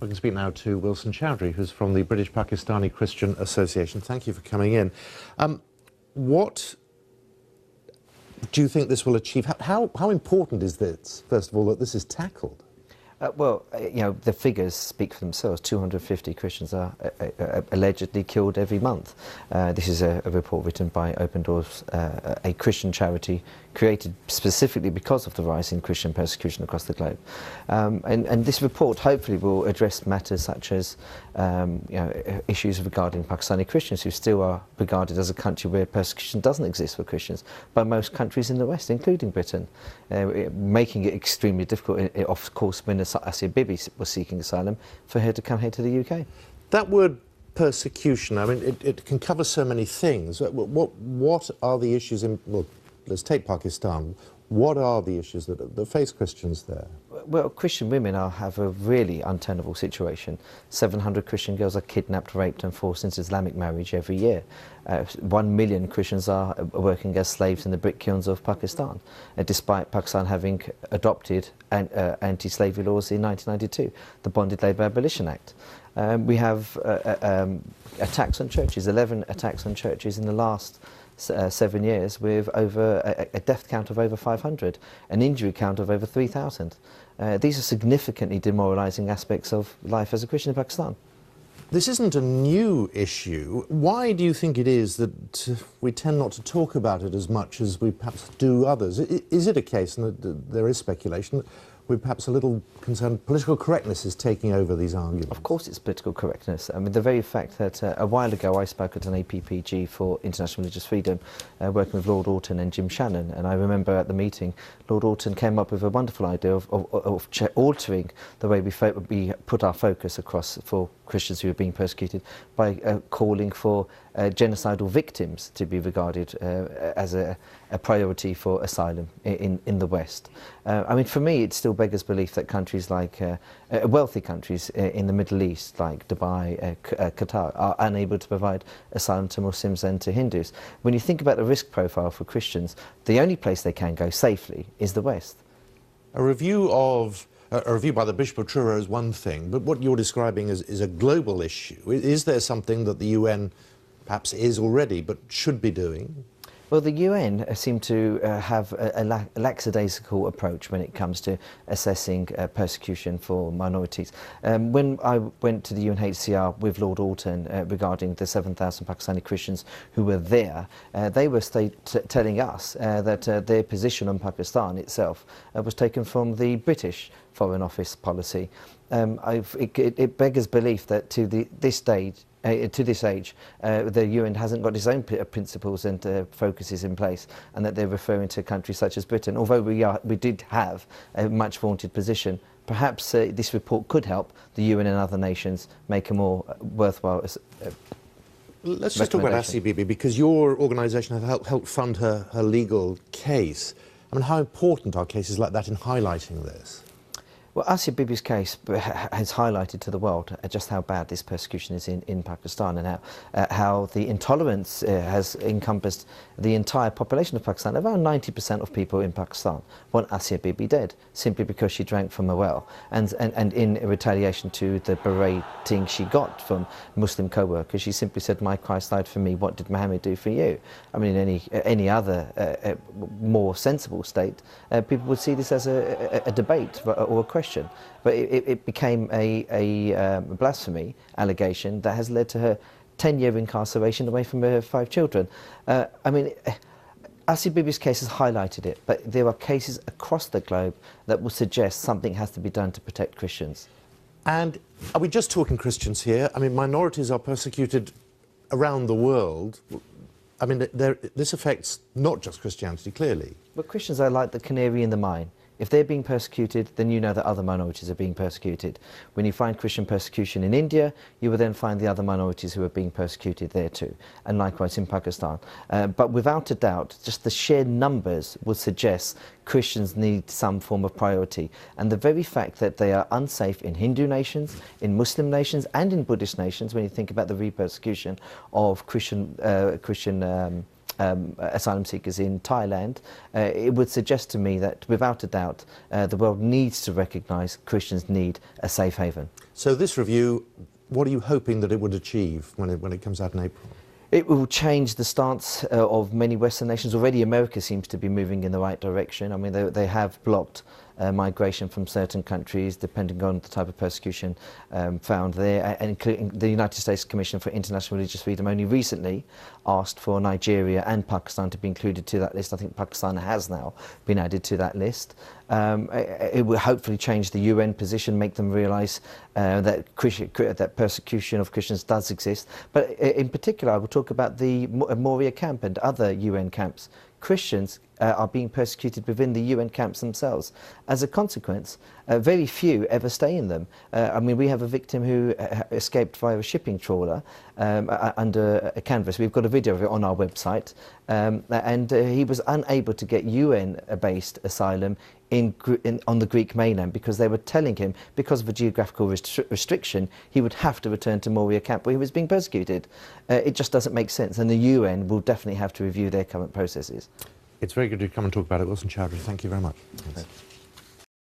We can speak now to Wilson Chowdhry, who's from the British Pakistani Christian Association. Thank you for coming in. What do you think this will achieve? How important is this, first of all, that this is tackled? The figures speak for themselves. 250 Christians are allegedly killed every month. This is a report written by Open Doors, a Christian charity created specifically because of the rise in Christian persecution across the globe. And this report hopefully will address matters such as issues regarding Pakistani Christians, who still are regarded as a country where persecution doesn't exist for Christians by most countries in the West, including Britain, making it extremely difficult, of course, when Asia Bibi was seeking asylum, for her to come here to the UK. That word persecution, I mean, it can cover so many things. What are the issues in, well, let's take Pakistan. What are the issues that face Christians there? Well, Christian women have a really untenable situation. 700 Christian girls are kidnapped, raped and forced into Islamic marriage every year. 1 million Christians are working as slaves in the brick kilns of Pakistan, despite Pakistan having adopted anti-slavery laws in 1992, the Bonded Labour Abolition Act. We have attacks on churches, 11 attacks on churches in the last 7 years, with over a death count of over 500, an injury count of over 3,000. These are significantly demoralising aspects of life as a Christian in Pakistan. This isn't a new issue. Why do you think it is that we tend not to talk about it as much as we perhaps do others? Is it a case, and there is speculation, that we're perhaps a little concerned political correctness is taking over these arguments? Of course it's political correctness. I mean, the very fact that a while ago I spoke at an APPG for International Religious Freedom, working with Lord Alton and Jim Shannon, and I remember at the meeting Lord Alton came up with a wonderful idea of altering the way we put our focus across for Christians who are being persecuted by calling for genocidal victims to be regarded as a priority for asylum in the West. I mean, for me, it still beggars belief that countries like wealthy countries in the Middle East, like Dubai, Qatar, are unable to provide asylum to Muslims and to Hindus. When you think about the risk profile for Christians, the only place they can go safely is the West. A review by the Bishop of Truro is one thing, but what you're describing is a global issue. Is there something that the UN perhaps is already, but should be doing? Well, the UN seem to have a lackadaisical approach when it comes to assessing persecution for minorities. When I went to the UNHCR with Lord Alton regarding the 7,000 Pakistani Christians who were there, they were telling us that their position on Pakistan itself was taken from the British Foreign Office policy. It beggars belief that to this age, the UN hasn't got its own principles and focuses in place, and that they're referring to countries such as Britain. Although we did have a much vaunted position, perhaps this report could help the UN and other nations make a more worthwhile Let's just talk about Asia Bibi, because your organisation has helped fund her legal case. I mean, how important are cases like that in highlighting this? Well, Asia Bibi's case has highlighted to the world just how bad this persecution is in Pakistan, and how the intolerance has encompassed the entire population of Pakistan. Around 90% of people in Pakistan want Asia Bibi dead, simply because she drank from a well, and in retaliation to the berating she got from Muslim co-workers, she simply said, "My Christ died for me, what did Muhammad do for you?" I mean, in any other more sensible state, people would see this as a debate or a question. But it became a blasphemy allegation that has led to her 10-year incarceration away from her 5 children. I mean, Asia Bibi's case has highlighted it, but there are cases across the globe that will suggest something has to be done to protect Christians. And are we just talking Christians here? I mean, minorities are persecuted around the world. I mean, this affects not just Christianity, clearly. But Christians are like the canary in the mine. If they're being persecuted, then you know that other minorities are being persecuted. When you find Christian persecution in India, you will then find the other minorities who are being persecuted there too, and likewise in Pakistan. But without a doubt, just the sheer numbers would suggest Christians need some form of priority. And the very fact that they are unsafe in Hindu nations, in Muslim nations, and in Buddhist nations, when you think about the re-persecution of Christian asylum seekers in Thailand, it would suggest to me that without a doubt the world needs to recognise Christians need a safe haven. So this review, what are you hoping that it would achieve when it comes out in April? It will change the stance of many Western nations. Already America seems to be moving in the right direction. I mean, they have blocked migration from certain countries, depending on the type of persecution found there, and including the United States Commission for International Religious Freedom only recently asked for Nigeria and Pakistan to be included to that list. I think Pakistan has now been added to that list. It will hopefully change the UN position, make them realise that persecution of Christians does exist. But in particular, I will talk about the Moria camp and other UN camps. Christians are being persecuted within the UN camps themselves. As a consequence, very few ever stay in them. I mean, we have a victim who escaped via a shipping trawler under a canvas. We've got a video of it on our website. And he was unable to get UN-based asylum on the Greek mainland because they were telling him, because of a geographical restriction, he would have to return to Moria camp where he was being persecuted. It just doesn't make sense, and the UN will definitely have to review their current processes. It's very good to come and talk about it. Wilson Chowdhry, thank you very much. Thanks.